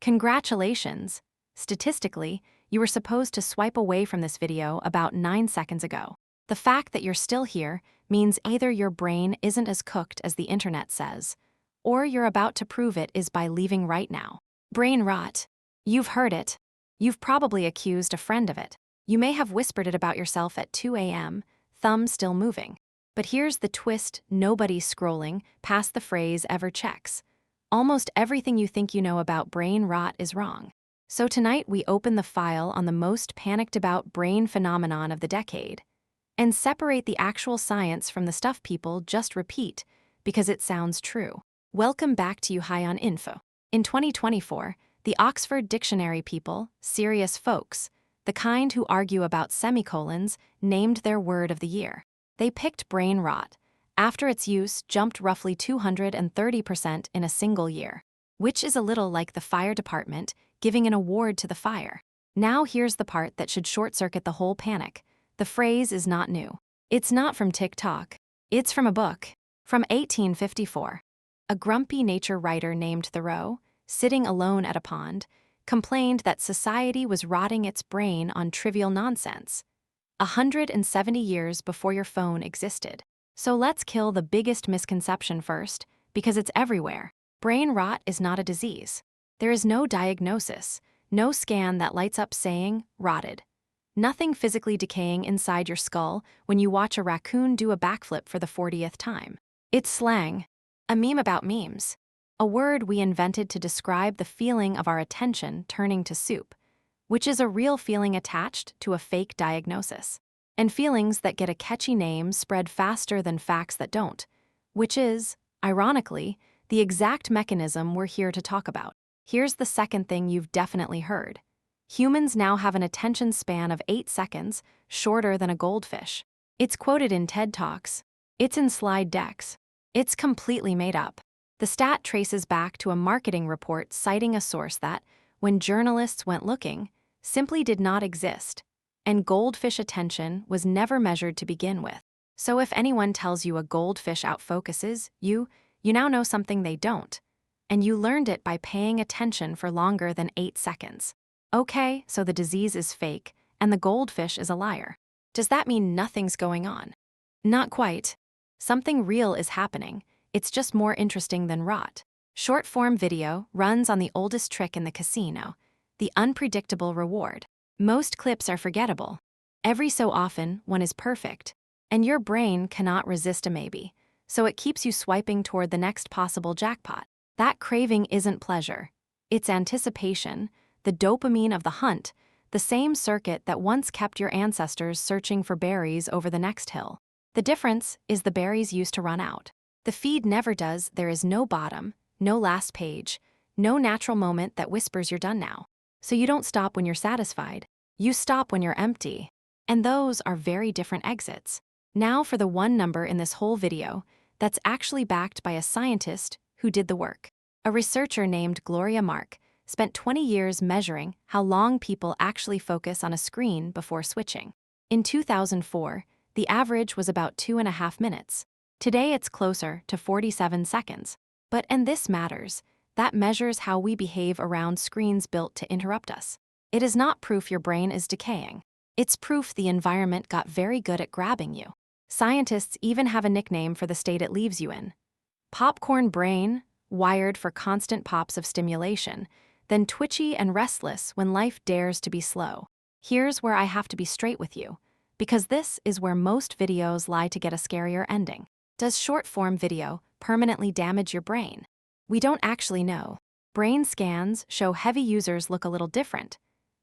Congratulations! Statistically, you were supposed to swipe away from this video about 9 seconds ago. The fact that you're still here means either your brain isn't as cooked as the internet says, or you're about to prove it is by leaving right now. Brain rot. You've heard it. You've probably accused a friend of it. You may have whispered it about yourself at 2 a.m., thumb still moving. But here's the twist: nobody scrolling past the phrase ever checks. Almost everything you think you know about brain rot is wrong. So tonight we open the file on the most panicked about brain phenomenon of the decade and separate the actual science from the stuff people just repeat because it sounds true. Welcome back to You High on Info. In 2024, the Oxford Dictionary people, serious folks, the kind who argue about semicolons, named their word of the year. They picked brain rot after its use jumped roughly 230% in a single year, which is a little like the fire department giving an award to the fire. Now here's the part that should short-circuit the whole panic. The phrase is not new. It's not from TikTok. It's from a book. From 1854. A grumpy nature writer named Thoreau, sitting alone at a pond, complained that society was rotting its brain on trivial nonsense. 170 years before your phone existed. So let's kill the biggest misconception first, because it's everywhere. Brain rot is not a disease. There is no diagnosis, no scan that lights up saying, rotted. Nothing physically decaying inside your skull when you watch a raccoon do a backflip for the 40th time. It's slang, a meme about memes, a word we invented to describe the feeling of our attention turning to soup, which is a real feeling attached to a fake diagnosis. And feelings that get a catchy name spread faster than facts that don't, which is, ironically, the exact mechanism we're here to talk about. Here's the second thing you've definitely heard. Humans now have an attention span of 8 seconds, shorter than a goldfish. It's quoted in TED Talks. It's in slide decks. It's completely made up. The stat traces back to a marketing report citing a source that, when journalists went looking, simply did not exist. And goldfish attention was never measured to begin with. So if anyone tells you a goldfish outfocuses you now know something they don't. And you learned it by paying attention for longer than 8 seconds. Okay, so the disease is fake, and the goldfish is a liar. Does that mean nothing's going on? Not quite. Something real is happening. It's just more interesting than rot. Short-form video runs on the oldest trick in the casino, the unpredictable reward. Most clips are forgettable. Every so often, one is perfect, and your brain cannot resist a maybe, so it keeps you swiping toward the next possible jackpot. That craving isn't pleasure. It's anticipation, the dopamine of the hunt, the same circuit that once kept your ancestors searching for berries over the next hill. The difference is the berries used to run out. The feed never does. There is no bottom, no last page, no natural moment that whispers you're done now. So you don't stop when you're satisfied. You stop when you're empty. And those are very different exits. Now for the one number in this whole video that's actually backed by a scientist who did the work. A researcher named Gloria Mark spent 20 years measuring how long people actually focus on a screen before switching. In 2004, the average was about 2.5 minutes. Today it's closer to 47 seconds. And this matters. That measures how we behave around screens built to interrupt us. It is not proof your brain is decaying. It's proof the environment got very good at grabbing you. Scientists even have a nickname for the state it leaves you in. Popcorn brain, wired for constant pops of stimulation, then twitchy and restless when life dares to be slow. Here's where I have to be straight with you, because this is where most videos lie to get a scarier ending. Does short-form video permanently damage your brain? We don't actually know. Brain scans show heavy users look a little different,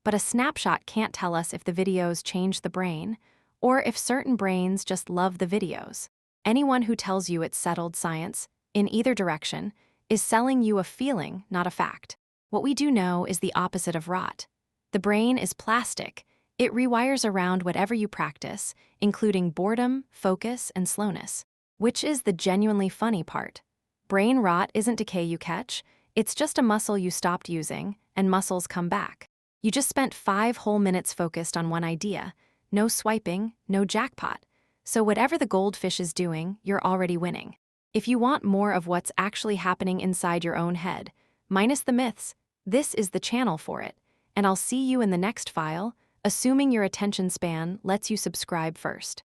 but a snapshot can't tell us if the videos change the brain or if certain brains just love the videos. Anyone who tells you it's settled science, in either direction, is selling you a feeling, not a fact. What we do know is the opposite of rot. The brain is plastic. It rewires around whatever you practice, including boredom, focus, and slowness. Which is the genuinely funny part. Brain rot isn't decay you catch, it's just a muscle you stopped using, and muscles come back. You just spent 5 whole minutes focused on one idea. No swiping, no jackpot. So whatever the goldfish is doing, you're already winning. If you want more of what's actually happening inside your own head, minus the myths, This is the channel for it, and I'll see you in the next file, assuming your attention span lets you subscribe first.